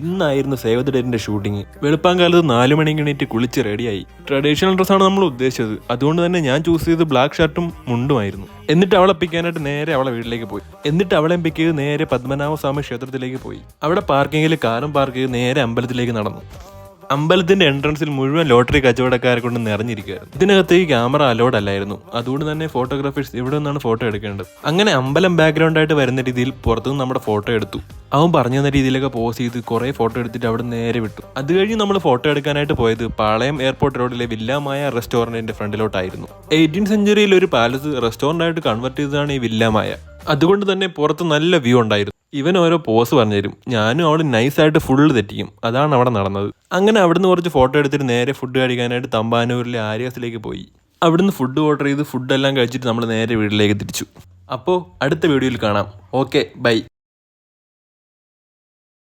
ഇന്നായിരുന്നു save the ഡേറ്റിന്റെ shooting. വെളുപ്പാങ്കാലത്ത് 4 മണിക്ക് എണീറ്റ് കുളിച്ച് റെഡിയായി. ട്രഡീഷണൽ ഡ്രസ്സാണ് നമ്മൾ ഉദ്ദേശിച്ചത്, അതുകൊണ്ട് തന്നെ ഞാൻ ചൂസ് ചെയ്ത് ബ്ലാക്ക് ഷർട്ടും മുണ്ടുമായിരുന്നു. എന്നിട്ട് അവളെ പിക്കാനായിട്ട് നേരെ അവളെ വീട്ടിലേക്ക് പോയി. എന്നിട്ട് അവളെ പിക്ക് ചെയ്ത് നേരെ പത്മനാഭസ്വാമി ക്ഷേത്രത്തിലേക്ക് പോയി. അവിടെ പാർക്കിങ്ങിൽ കാറും പാർക്ക് ചെയ്ത് നേരെ അമ്പലത്തിലേക്ക് നടന്നു. അമ്പലത്തിന്റെ എൻട്രൻസിൽ മുഴുവൻ ലോട്ടറി കച്ചവടക്കാരെ കൊണ്ട് നിറഞ്ഞിരിക്കുകയായിരുന്നു. ഇതിനകത്തേക്ക് ക്യാമറ അലൗഡ് അല്ലായിരുന്നു, അതുകൊണ്ട് തന്നെ ഫോട്ടോഗ്രാഫേഴ്സ് ഇവിടെ നിന്നാണ് ഫോട്ടോ എടുക്കേണ്ടത്. അങ്ങനെ അമ്പലം ബാക്ക്ഗ്രൗണ്ട് ആയിട്ട് വരുന്ന രീതിയിൽ പുറത്തുനിന്ന് നമ്മുടെ ഫോട്ടോ എടുത്തു. അവൻ പറഞ്ഞു തന്ന രീതിയിലൊക്കെ പോസ് ചെയ്ത് കുറെ ഫോട്ടോ എടുത്തിട്ട് അവിടെ നേരെ വിട്ടു. അത് കഴിഞ്ഞ് നമ്മൾ ഫോട്ടോ എടുക്കാനായിട്ട് പോയത് പാളയം എയർപോർട്ട് റോഡിലെ വില്ലാമായ റെസ്റ്റോറന്റിന്റെ ഫ്രണ്ടിലോട്ടായിരുന്നു. 18th സെഞ്ചുറിയിൽ ഒരു പാലസ് റെസ്റ്റോറന്റ് ആയിട്ട് കൺവെർട്ട് ചെയ്തതാണ് ഈ വില്ലാമായ. അതുകൊണ്ട് തന്നെ പുറത്ത് നല്ല വ്യൂ ഉണ്ടായിരുന്നു. ഇവൻ ഓരോ പോസ് പറഞ്ഞുതരും, ഞാനും അവിടെ നൈസായിട്ട് ഫുള്ള് തെറ്റിക്കും. അതാണ് അവിടെ നടന്നത്. അങ്ങനെ അവിടുന്ന് കുറച്ച് ഫോട്ടോ എടുത്തിട്ട് നേരെ ഫുഡ് കഴിക്കാനായിട്ട് തമ്പാനൂരിലെ ആര്യാസിലേക്ക് പോയി. അവിടുന്ന് ഫുഡ് ഓർഡർ ചെയ്ത് ഫുഡെല്ലാം കഴിച്ചിട്ട് നമ്മൾ നേരെ വീട്ടിലേക്ക് തിരിച്ചു. അപ്പോൾ അടുത്ത വീഡിയോയിൽ കാണാം. Okay, by.